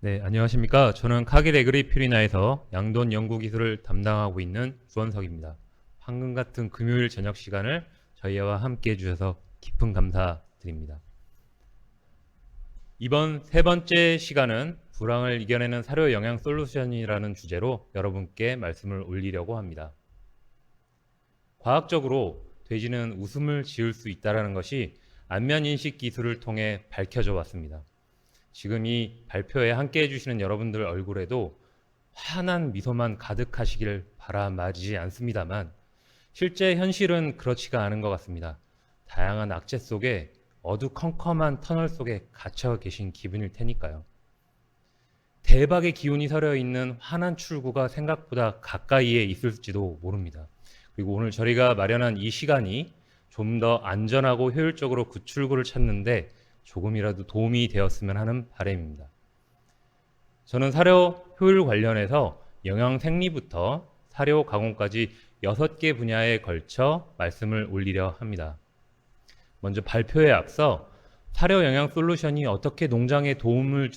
네, 안녕하십니까. 저는 카기레그리 퓨리나에서 양돈 연구기술을 담당하고 있는 주원석입니다. 황금 같은 금요일 저녁 시간을 저희와 함께 해주셔서 깊은 감사드립니다. 이번 세 번째 시간은 불황을 이겨내는 사료 영양 솔루션이라는 주제로 여러분께 말씀을 올리려고 합니다. 과학적으로 돼지는 웃음을 지을 수 있다는 것이 안면인식 기술을 통해 밝혀져 왔습니다. 지금 이 발표에 함께 해주시는 여러분들 얼굴에도 환한 미소만 가득하시길 바라마지 않습니다만 실제 현실은 그렇지가 않은 것 같습니다. 다양한 악재 속에 어두컴컴한 터널 속에 갇혀 계신 기분일 테니까요. 대박의 기운이 서려 있는 환한 출구가 생각보다 가까이에 있을지도 모릅니다. 그리고 오늘 저희가 마련한 이 시간이 좀 더 안전하고 효율적으로 그 출구를 찾는데 조금이라도 도움이 되었으면 하는 바람입니다. 저는 사료 효율 관련해서 영양 생리부터 사료 가공까지 6개 분야에 걸쳐 말씀을 올리려 합니다. 먼저 발표에 앞서 사료 영양 솔루션이 어떻게 농장에 도움을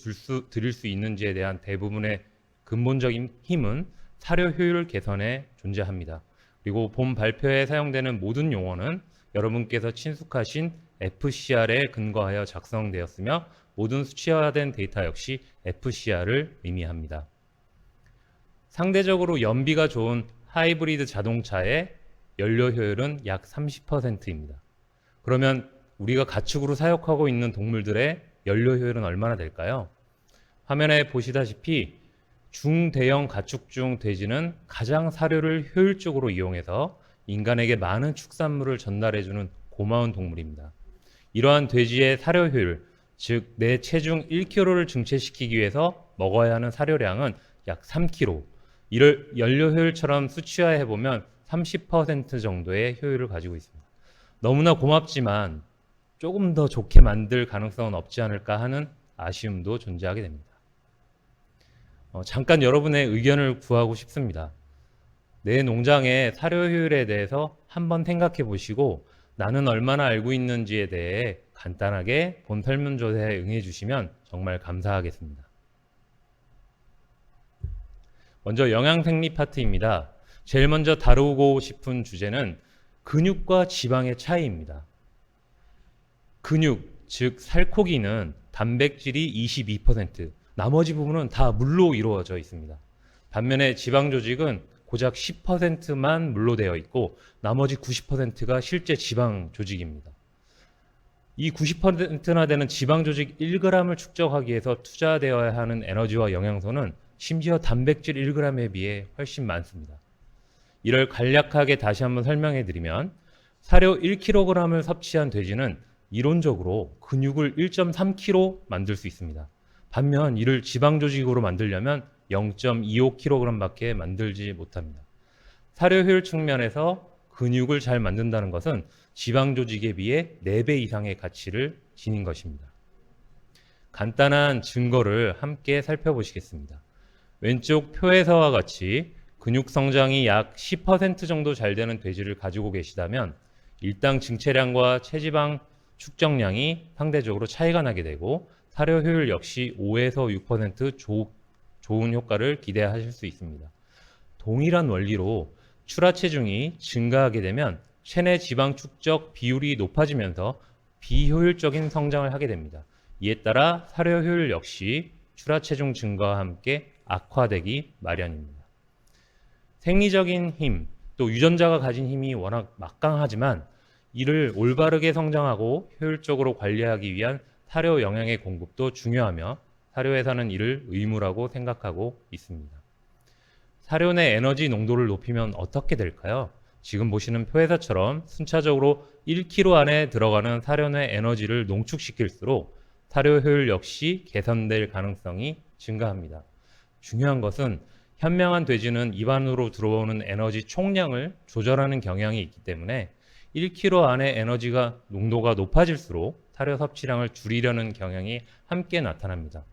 드릴 수 있는지에 대한 대부분의 근본적인 힘은 사료 효율 개선에 존재합니다. 그리고 본 발표에 사용되는 모든 용어는 여러분께서 친숙하신 FCR에 근거하여 작성되었으며 모든 수치화된 데이터 역시 FCR을 의미합니다. 상대적으로 연비가 좋은 하이브리드 자동차의 연료 효율은 약 30%입니다. 그러면 우리가 가축으로 사육하고 있는 동물들의 연료 효율은 얼마나 될까요? 화면에 보시다시피 중대형 가축 중 돼지는 가장 사료를 효율적으로 이용해서 인간에게 많은 축산물을 전달해주는 고마운 동물입니다. 이러한 돼지의 사료 효율, 즉 내 체중 1kg를 증체시키기 위해서 먹어야 하는 사료량은 약 3kg. 이를 연료 효율처럼 수치화해보면 30% 정도의 효율을 가지고 있습니다. 너무나 고맙지만 조금 더 좋게 만들 가능성은 없지 않을까 하는 아쉬움도 존재하게 됩니다. 잠깐 여러분의 의견을 구하고 싶습니다. 내 농장의 사료 효율에 대해서 한번 생각해 보시고 나는 얼마나 알고 있는지에 대해 간단하게 본 설문조사에 응해 주시면 정말 감사하겠습니다. 먼저 영양생리 파트입니다. 제일 먼저 다루고 싶은 주제는 근육과 지방의 차이입니다. 근육, 즉 살코기는 단백질이 22%, 나머지 부분은 다 물로 이루어져 있습니다. 반면에 지방 조직은 고작 10%만 물로 되어 있고 나머지 90%가 실제 지방 조직입니다. 이 90%나 되는 지방 조직 1g을 축적하기 위해서 투자되어야 하는 에너지와 영양소는 심지어 단백질 1g에 비해 훨씬 많습니다. 이를 간략하게 다시 한번 설명해 드리면 사료 1kg을 섭취한 돼지는 이론적으로 근육을 1.3kg 만들 수 있습니다. 반면 이를 지방 조직으로 만들려면 0.25kg밖에 만들지 못합니다. 사료 효율 측면에서 근육을 잘 만든다는 것은 지방 조직에 비해 4배 이상의 가치를 지닌 것입니다. 간단한 증거를 함께 살펴보시겠습니다. 왼쪽 표에서와 같이 근육 성장이 약 10% 정도 잘 되는 돼지를 가지고 계시다면 일당 증체량과 체지방 축적량이 상대적으로 차이가 나게 되고 사료 효율 역시 5에서 6% 좋은 효과를 기대하실 수 있습니다. 동일한 원리로 출하 체중이 증가하게 되면 체내 지방 축적 비율이 높아지면서 비효율적인 성장을 하게 됩니다. 이에 따라 사료 효율 역시 출하 체중 증가와 함께 악화되기 마련입니다. 생리적인 힘, 또 유전자가 가진 힘이 워낙 막강하지만 이를 올바르게 성장하고 효율적으로 관리하기 위한 사료 영양의 공급도 중요하며 사료회사는 이를 의무라고 생각하고 있습니다. 사료 내 에너지 농도를 높이면 어떻게 될까요? 지금 보시는 표에서처럼 순차적으로 1kg 안에 들어가는 사료 내 에너지를 농축시킬수록 사료 효율 역시 개선될 가능성이 증가합니다. 중요한 것은 현명한 돼지는 입안으로 들어오는 에너지 총량을 조절하는 경향이 있기 때문에 1kg 안에 에너지가 농도가 높아질수록 사료 섭취량을 줄이려는 경향이 함께 나타납니다.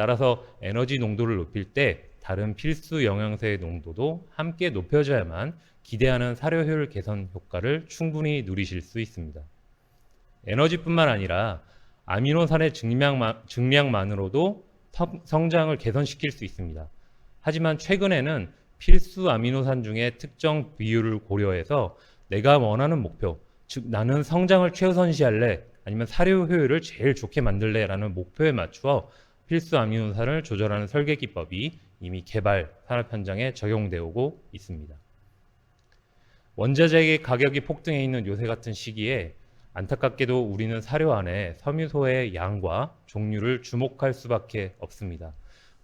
따라서 에너지 농도를 높일 때 다른 필수 영양소의 농도도 함께 높여줘야만 기대하는 사료 효율 개선 효과를 충분히 누리실 수 있습니다. 에너지뿐만 아니라 아미노산의 증량만으로도 성장을 개선시킬 수 있습니다. 하지만 최근에는 필수 아미노산 중에 특정 비율을 고려해서 내가 원하는 목표, 즉 나는 성장을 최우선시할래 아니면 사료 효율을 제일 좋게 만들래 라는 목표에 맞추어 필수 아미노산을 조절하는 설계 기법이 이미 개발 산업 현장에 적용되어 오고 있습니다. 원자재의 가격이 폭등해 있는 요새 같은 시기에 안타깝게도 우리는 사료 안에 섬유소의 양과 종류를 주목할 수밖에 없습니다.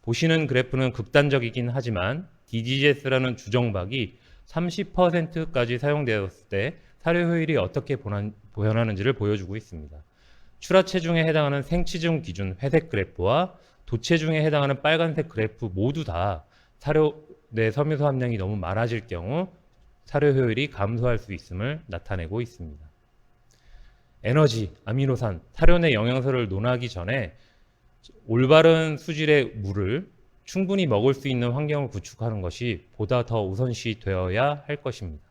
보시는 그래프는 극단적이긴 하지만 DGS라는 주정박이 30%까지 사용되었을 때 사료 효율이 어떻게 변하는지를 보여주고 있습니다. 출하 체중에 해당하는 생체중 기준 회색 그래프와 도체중에 해당하는 빨간색 그래프 모두 다 사료 내 섬유소 함량이 너무 많아질 경우 사료 효율이 감소할 수 있음을 나타내고 있습니다. 에너지, 아미노산, 사료 내 영양소를 논하기 전에 올바른 수질의 물을 충분히 먹을 수 있는 환경을 구축하는 것이 보다 더 우선시 되어야 할 것입니다.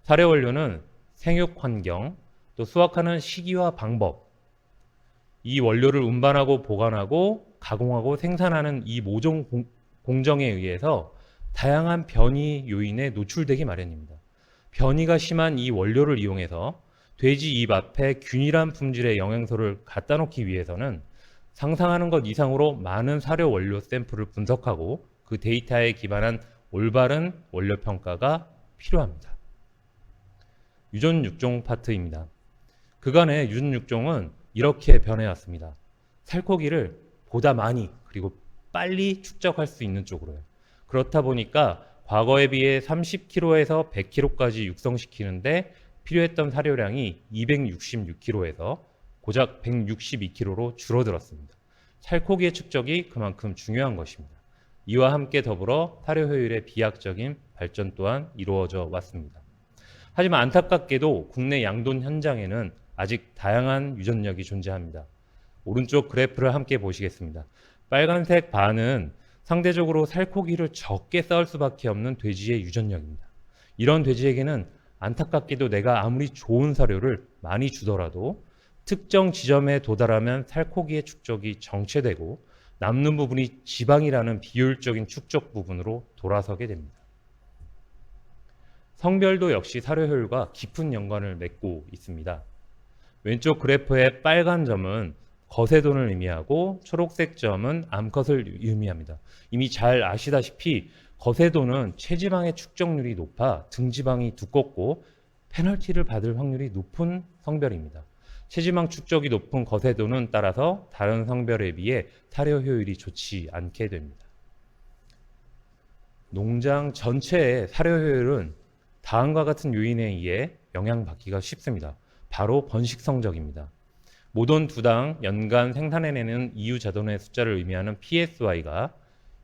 사료 원료는 생육 환경, 또 수확하는 시기와 방법, 이 원료를 운반하고 보관하고 가공하고 생산하는 이 모종 공정에 의해서 다양한 변이 요인에 노출되기 마련입니다. 변이가 심한 이 원료를 이용해서 돼지 입 앞에 균일한 품질의 영양소를 갖다 놓기 위해서는 상상하는 것 이상으로 많은 사료 원료 샘플을 분석하고 그 데이터에 기반한 올바른 원료 평가가 필요합니다. 유전 육종 파트입니다. 그간의 유전 육종은 이렇게 변해왔습니다. 살코기를 보다 많이 그리고 빨리 축적할 수 있는 쪽으로요. 그렇다 보니까 과거에 비해 30kg에서 100kg까지 육성시키는데 필요했던 사료량이 266kg에서 고작 162kg로 줄어들었습니다. 살코기의 축적이 그만큼 중요한 것입니다. 이와 함께 더불어 사료 효율의 비약적인 발전 또한 이루어져 왔습니다. 하지만 안타깝게도 국내 양돈 현장에는 아직 다양한 유전력이 존재합니다. 오른쪽 그래프를 함께 보시겠습니다. 빨간색 바는 상대적으로 살코기를 적게 쌓을 수밖에 없는 돼지의 유전력입니다. 이런 돼지에게는 안타깝게도 내가 아무리 좋은 사료를 많이 주더라도 특정 지점에 도달하면 살코기의 축적이 정체되고 남는 부분이 지방이라는 비효율적인 축적 부분으로 돌아서게 됩니다. 성별도 역시 사료 효율과 깊은 연관을 맺고 있습니다. 왼쪽 그래프의 빨간 점은 거세돈을 의미하고 초록색 점은 암컷을 의미합니다. 이미 잘 아시다시피 거세돈은 체지방의 축적률이 높아 등지방이 두껍고 페널티를 받을 확률이 높은 성별입니다. 체지방 축적이 높은 거세돈은 따라서 다른 성별에 비해 사료 효율이 좋지 않게 됩니다. 농장 전체의 사료 효율은 다음과 같은 요인에 의해 영향받기가 쉽습니다. 바로 번식 성적입니다. 모돈 두당 연간 생산해내는 이유자돈의 숫자를 의미하는 PSY가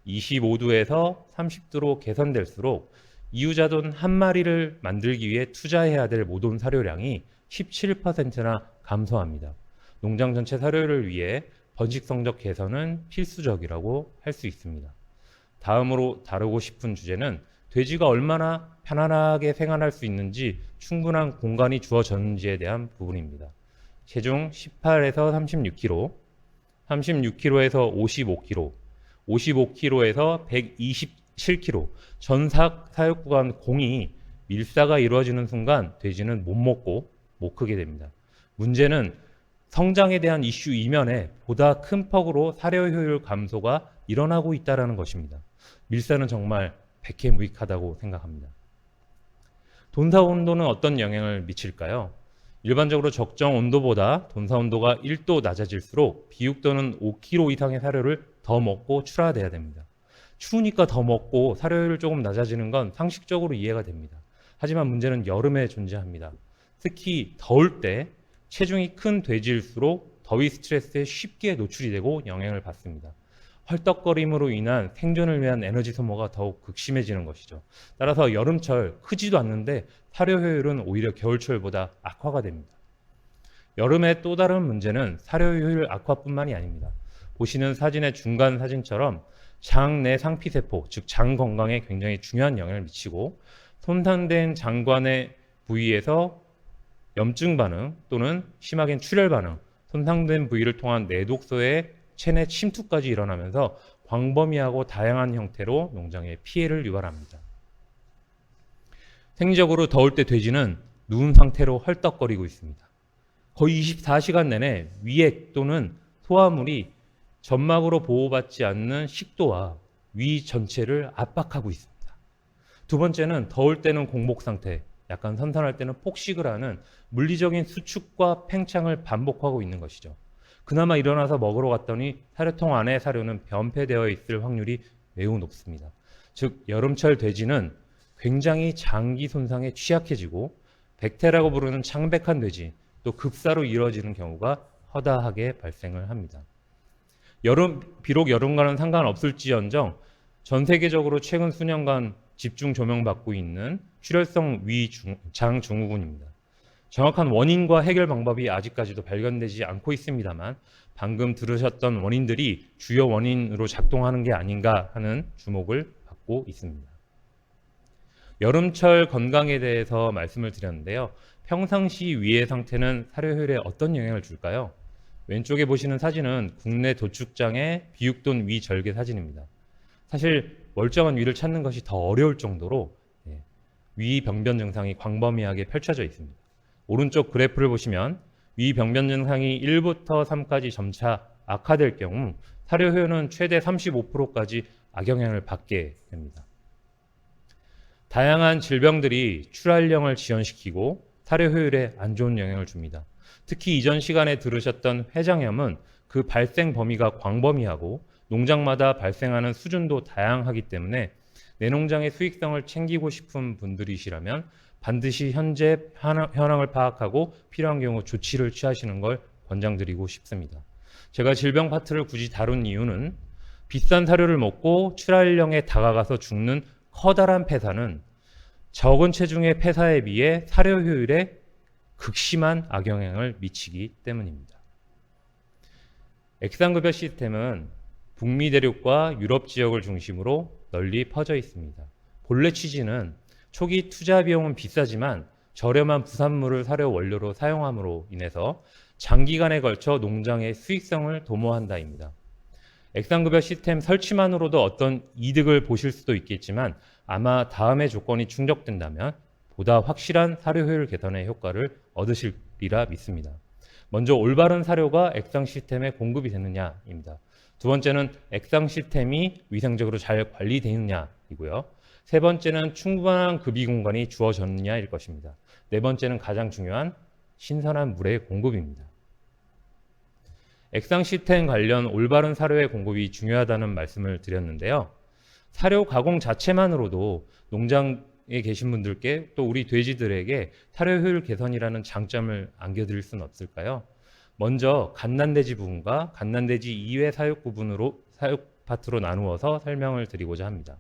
25도에서 30도로 개선될수록 이유자돈 한 마리를 만들기 위해 투자해야 될 모돈 사료량이 17%나 감소합니다. 농장 전체 사료를 위해 번식 성적 개선은 필수적이라고 할 수 있습니다. 다음으로 다루고 싶은 주제는 돼지가 얼마나 편안하게 생활할 수 있는지 충분한 공간이 주어졌는지에 대한 부분입니다. 체중 18에서 36kg, 36kg에서 55kg, 55kg에서 127kg, 전삭 사육 구간 공이 밀사가 이루어지는 순간 돼지는 못 먹고 못 크게 됩니다. 문제는 성장에 대한 이슈 이면에 보다 큰 폭으로 사료 효율 감소가 일어나고 있다는 것입니다. 밀사는 정말 백해무익하다고 생각합니다. 돈사 온도는 어떤 영향을 미칠까요? 일반적으로 적정 온도보다 돈사 온도가 1도 낮아질수록 비육도는 5kg 이상의 사료를 더 먹고 출하돼야 됩니다. 추우니까 더 먹고 사료율이 조금 낮아지는 건 상식적으로 이해가 됩니다. 하지만 문제는 여름에 존재합니다. 특히 더울 때 체중이 큰 돼지일수록 더위 스트레스에 쉽게 노출이 되고 영향을 받습니다. 헐떡거림으로 인한 생존을 위한 에너지 소모가 더욱 극심해지는 것이죠. 따라서 여름철 크지도 않는데 사료 효율은 오히려 겨울철보다 악화가 됩니다. 여름의 또 다른 문제는 사료 효율 악화뿐만이 아닙니다. 보시는 사진의 중간 사진처럼 장 내 상피세포, 즉 장 건강에 굉장히 중요한 영향을 미치고 손상된 장관의 부위에서 염증 반응 또는 심하게는 출혈 반응, 손상된 부위를 통한 내독소의 체내 침투까지 일어나면서 광범위하고 다양한 형태로 농장에 피해를 유발합니다. 생리적으로 더울 때 돼지는 누운 상태로 헐떡거리고 있습니다. 거의 24시간 내내 위액 또는 소화물이 점막으로 보호받지 않는 식도와 위 전체를 압박하고 있습니다. 두 번째는 더울 때는 공복 상태, 약간 선선할 때는 폭식을 하는 물리적인 수축과 팽창을 반복하고 있는 것이죠. 그나마 일어나서 먹으러 갔더니 사료통 안에 사료는 변폐되어 있을 확률이 매우 높습니다. 즉 여름철 돼지는 굉장히 장기 손상에 취약해지고 백태라고 부르는 창백한 돼지, 또 급사로 이루어지는 경우가 허다하게 발생을 합니다. 비록 여름과는 상관없을지언정 전 세계적으로 최근 수년간 집중 조명받고 있는 출혈성 위장 증후군입니다. 정확한 원인과 해결 방법이 아직까지도 발견되지 않고 있습니다만 방금 들으셨던 원인들이 주요 원인으로 작동하는 게 아닌가 하는 주목을 받고 있습니다. 여름철 건강에 대해서 말씀을 드렸는데요. 평상시 위의 상태는 사료 효율에 어떤 영향을 줄까요? 왼쪽에 보시는 사진은 국내 도축장의 비육돈 위 절개 사진입니다. 사실 멀쩡한 위를 찾는 것이 더 어려울 정도로 위 병변 증상이 광범위하게 펼쳐져 있습니다. 오른쪽 그래프를 보시면 위 병변 증상이 1부터 3까지 점차 악화될 경우 사료 효율은 최대 35%까지 악영향을 받게 됩니다. 다양한 질병들이 출하량을 지연시키고 사료 효율에 안 좋은 영향을 줍니다. 특히 이전 시간에 들으셨던 회장염은 그 발생 범위가 광범위하고 농장마다 발생하는 수준도 다양하기 때문에 내 농장의 수익성을 챙기고 싶은 분들이시라면 반드시 현재 현황을 파악하고 필요한 경우 조치를 취하시는 걸 권장드리고 싶습니다. 제가 질병 파트를 굳이 다룬 이유는 비싼 사료를 먹고 출하량에 다가가서 죽는 커다란 폐사는 적은 체중의 폐사에 비해 사료 효율에 극심한 악영향을 미치기 때문입니다. 액상급여 시스템은 북미 대륙과 유럽 지역을 중심으로 널리 퍼져 있습니다. 본래 취지는 초기 투자 비용은 비싸지만 저렴한 부산물을 사료 원료로 사용함으로 인해서 장기간에 걸쳐 농장의 수익성을 도모한다입니다. 액상급여 시스템 설치만으로도 어떤 이득을 보실 수도 있겠지만 아마 다음의 조건이 충족된다면 보다 확실한 사료 효율 개선의 효과를 얻으시리라 믿습니다. 먼저 올바른 사료가 액상 시스템에 공급이 되느냐입니다. 두 번째는 액상 시스템이 위생적으로 잘 관리되느냐이고요. 세 번째는 충분한 급이 공간이 주어졌느냐일 것입니다. 네 번째는 가장 중요한 신선한 물의 공급입니다. 액상 시스템 관련 올바른 사료의 공급이 중요하다는 말씀을 드렸는데요. 사료 가공 자체만으로도 농장에 계신 분들께 또 우리 돼지들에게 사료 효율 개선이라는 장점을 안겨드릴 수는 없을까요? 먼저 갓난돼지 부분과 갓난돼지 이외 사육 부분으로 사육 파트로 나누어서 설명을 드리고자 합니다.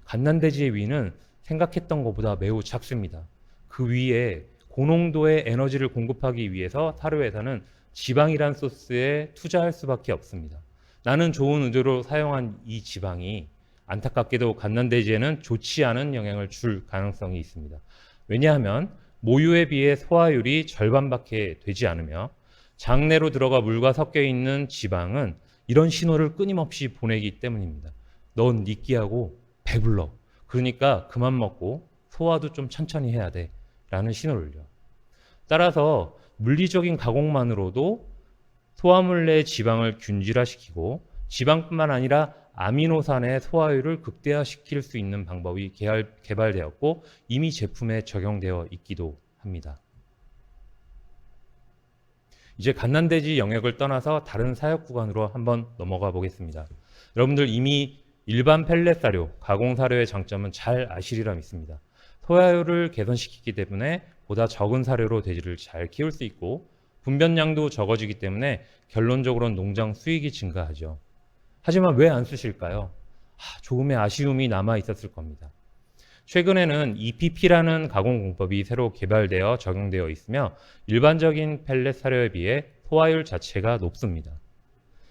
갓난돼지의 위는 생각했던 것보다 매우 작습니다. 그 위에 고농도의 에너지를 공급하기 위해서 사료회사는 지방이란 소스에 투자할 수밖에 없습니다. 나는 좋은 의도로 사용한 이 지방이 안타깝게도 갓난돼지에는 좋지 않은 영향을 줄 가능성이 있습니다. 왜냐하면 모유에 비해 소화율이 절반밖에 되지 않으며 장내로 들어가 물과 섞여 있는 지방은 이런 신호를 끊임없이 보내기 때문입니다. 넌 느끼하고 배불러. 그러니까 그만 먹고 소화도 좀 천천히 해야 돼. 라는 신호를요. 따라서 물리적인 가공만으로도 소화물 내 지방을 균질화시키고 지방뿐만 아니라 아미노산의 소화율을 극대화시킬 수 있는 방법이 개발되었고 이미 제품에 적용되어 있기도 합니다. 이제 갓난돼지 영역을 떠나서 다른 사육 구간으로 한번 넘어가 보겠습니다. 여러분들 이미 일반 펠렛 사료, 가공 사료의 장점은 잘 아시리라 믿습니다. 소화율을 개선시키기 때문에 보다 적은 사료로 돼지를 잘 키울 수 있고 분변량도 적어지기 때문에 결론적으로는 농장 수익이 증가하죠. 하지만 왜 안 쓰실까요? 조금의 아쉬움이 남아 있었을 겁니다. 최근에는 EPP라는 가공 공법이 새로 개발되어 적용되어 있으며 일반적인 펠렛 사료에 비해 소화율 자체가 높습니다.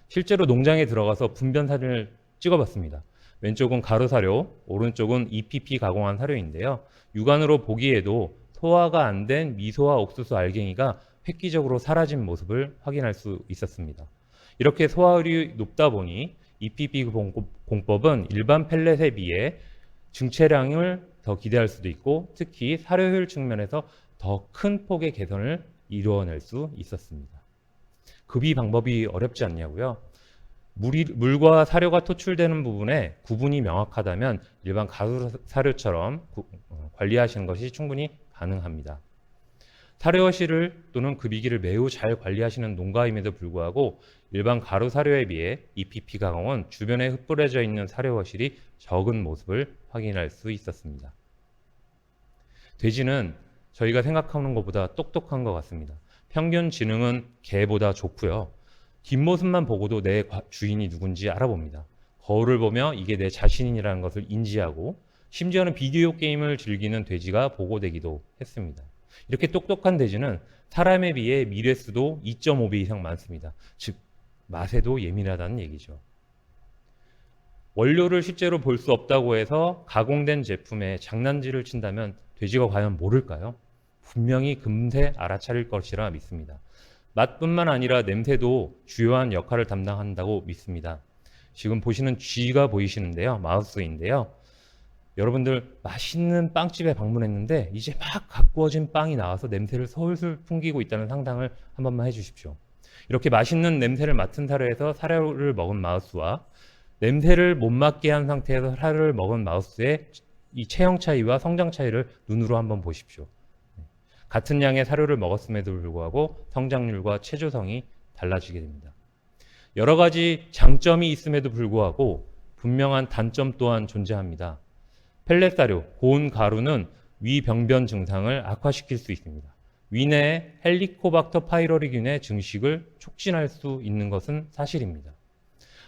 실제로 농장에 들어가서 분변 사진을 찍어봤습니다. 왼쪽은 가루 사료, 오른쪽은 EPP 가공한 사료인데요. 육안으로 보기에도 소화가 안 된 미소화 옥수수 알갱이가 획기적으로 사라진 모습을 확인할 수 있었습니다. 이렇게 소화율이 높다 보니 EPP 공법은 일반 펠렛에 비해 증체량을 더 기대할 수도 있고 특히 사료효율 측면에서 더 큰 폭의 개선을 이루어낼 수 있었습니다. 급이 방법이 어렵지 않냐고요? 물과 사료가 토출되는 부분에 구분이 명확하다면 일반 가루 사료처럼 관리하시는 것이 충분히 가능합니다. 사료허실을 또는 급이기를 매우 잘 관리하시는 농가임에도 불구하고 일반 가루 사료에 비해 EPP 가공은 주변에 흩뿌려져 있는 사료허실이 적은 모습을 확인할 수 있었습니다. 돼지는 저희가 생각하는 것보다 똑똑한 것 같습니다. 평균 지능은 개보다 좋고요. 뒷모습만 보고도 내 주인이 누군지 알아봅니다. 거울을 보며 이게 내 자신이라는 것을 인지하고 심지어는 비디오 게임을 즐기는 돼지가 보고되기도 했습니다. 이렇게 똑똑한 돼지는 사람에 비해 미레스도 2.5배 이상 많습니다. 즉 맛에도 예민하다는 얘기죠. 원료를 실제로 볼 수 없다고 해서 가공된 제품에 장난질을 친다면 돼지가 과연 모를까요? 분명히 금세 알아차릴 것이라 믿습니다. 맛뿐만 아니라 냄새도 주요한 역할을 담당한다고 믿습니다. 지금 보시는 쥐가 보이시는데요. 마우스인데요. 여러분들 맛있는 빵집에 방문했는데 이제 막 가꾸어진 빵이 나와서 냄새를 솔솔 풍기고 있다는 상상을 한 번만 해주십시오. 이렇게 맛있는 냄새를 맡은 사료에서 사료를 먹은 마우스와 냄새를 못 맡게 한 상태에서 사료를 먹은 마우스의 이 체형 차이와 성장 차이를 눈으로 한번 보십시오. 같은 양의 사료를 먹었음에도 불구하고 성장률과 체조성이 달라지게 됩니다. 여러 가지 장점이 있음에도 불구하고 분명한 단점 또한 존재합니다. 펠렛 사료, 고운 가루는 위병변 증상을 악화시킬 수 있습니다. 위내에 헬리코박터 파이로리균의 증식을 촉진할 수 있는 것은 사실입니다.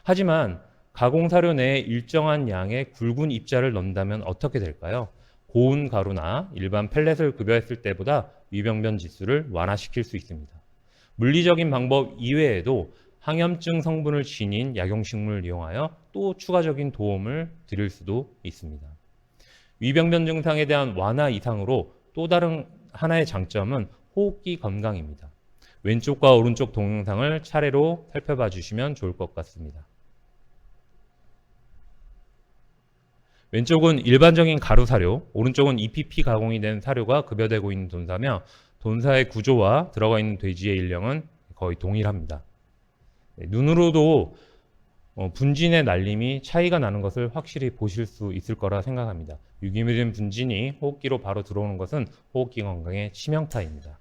하지만 가공 사료 내에 일정한 양의 굵은 입자를 넣는다면 어떻게 될까요? 고운 가루나 일반 펠렛을 급여했을 때보다 위병변 지수를 완화시킬 수 있습니다. 물리적인 방법 이외에도 항염증 성분을 지닌 약용식물을 이용하여 또 추가적인 도움을 드릴 수도 있습니다. 위병변 증상에 대한 완화 이상으로 또 다른 하나의 장점은 호흡기 건강입니다. 왼쪽과 오른쪽 동영상을 차례로 살펴봐 주시면 좋을 것 같습니다. 왼쪽은 일반적인 가루 사료, 오른쪽은 EPP 가공이 된 사료가 급여되고 있는 돈사며 돈사의 구조와 들어가 있는 돼지의 일령은 거의 동일합니다. 눈으로도 분진의 날림이 차이가 나는 것을 확실히 보실 수 있을 거라 생각합니다. 유기물인 분진이 호흡기로 바로 들어오는 것은 호흡기 건강에 치명타입니다.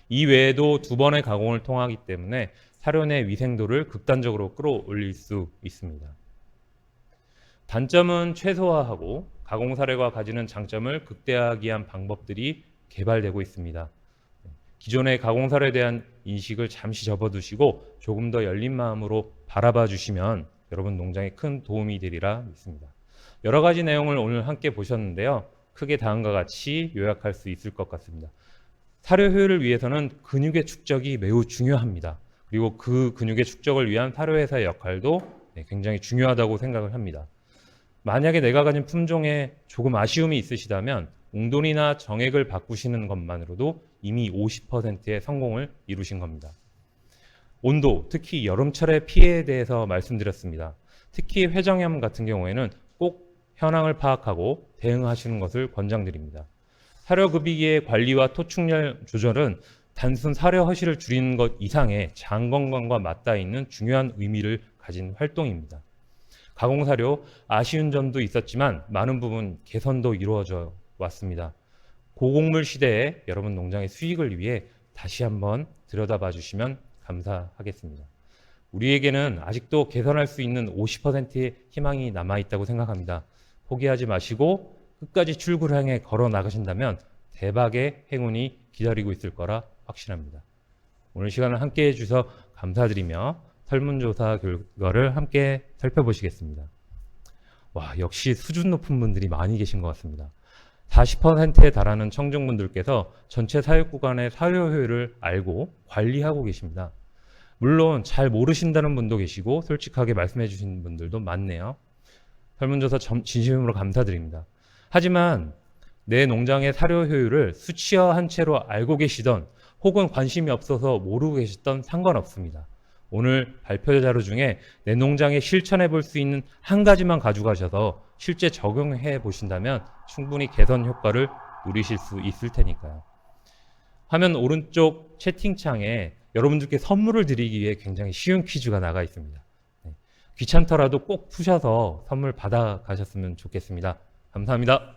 이 외에도 두 번의 가공을 통하기 때문에 사료 내 위생도를 극단적으로 끌어올릴 수 있습니다. 단점은 최소화하고 가공 사료가 가지는 장점을 극대화하기 위한 방법들이 개발되고 있습니다. 기존의 가공 사료에 대한 인식을 잠시 접어두시고 조금 더 열린 마음으로 바라봐 주시면 여러분 농장에 큰 도움이 되리라 믿습니다. 여러 가지 내용을 오늘 함께 보셨는데요. 크게 다음과 같이 요약할 수 있을 것 같습니다. 사료 효율을 위해서는 근육의 축적이 매우 중요합니다. 그리고 그 근육의 축적을 위한 사료회사의 역할도 굉장히 중요하다고 생각을 합니다. 만약에 내가 가진 품종에 조금 아쉬움이 있으시다면 웅돌이나 정액을 바꾸시는 것만으로도 이미 50%의 성공을 이루신 겁니다. 온도, 특히 여름철의 피해에 대해서 말씀드렸습니다. 특히 회장염 같은 경우에는 꼭 현황을 파악하고 대응하시는 것을 권장드립니다. 사료급이기의 관리와 토축열 조절은 단순 사료 허실을 줄이는 것 이상의 장 건강과 맞닿아 있는 중요한 의미를 가진 활동입니다. 가공사료 아쉬운 점도 있었지만 많은 부분 개선도 이루어져 왔습니다. 고곡물 시대에 여러분 농장의 수익을 위해 다시 한번 들여다봐 주시면 감사하겠습니다. 우리에게는 아직도 개선할 수 있는 50%의 희망이 남아있다고 생각합니다. 포기하지 마시고 끝까지 출구를 향해 걸어 나가신다면 대박의 행운이 기다리고 있을 거라 확신합니다. 오늘 시간을 함께 해주셔서 감사드리며 설문조사 결과를 함께 살펴보시겠습니다. 와, 역시 수준 높은 분들이 많이 계신 것 같습니다. 40%에 달하는 청중분들께서 전체 사육 구간의 사료 효율을 알고 관리하고 계십니다. 물론 잘 모르신다는 분도 계시고 솔직하게 말씀해 주신 분들도 많네요. 설문조사 진심으로 감사드립니다. 하지만 내 농장의 사료 효율을 수치화한 채로 알고 계시던 혹은 관심이 없어서 모르고 계셨던 상관없습니다. 오늘 발표 자료 중에 내 농장에 실천해 볼 수 있는 한 가지만 가져가셔서 실제 적용해 보신다면 충분히 개선 효과를 누리실 수 있을 테니까요. 화면 오른쪽 채팅창에 여러분들께 선물을 드리기 위해 굉장히 쉬운 퀴즈가 나가 있습니다. 귀찮더라도 꼭 푸셔서 선물 받아 가셨으면 좋겠습니다. 감사합니다.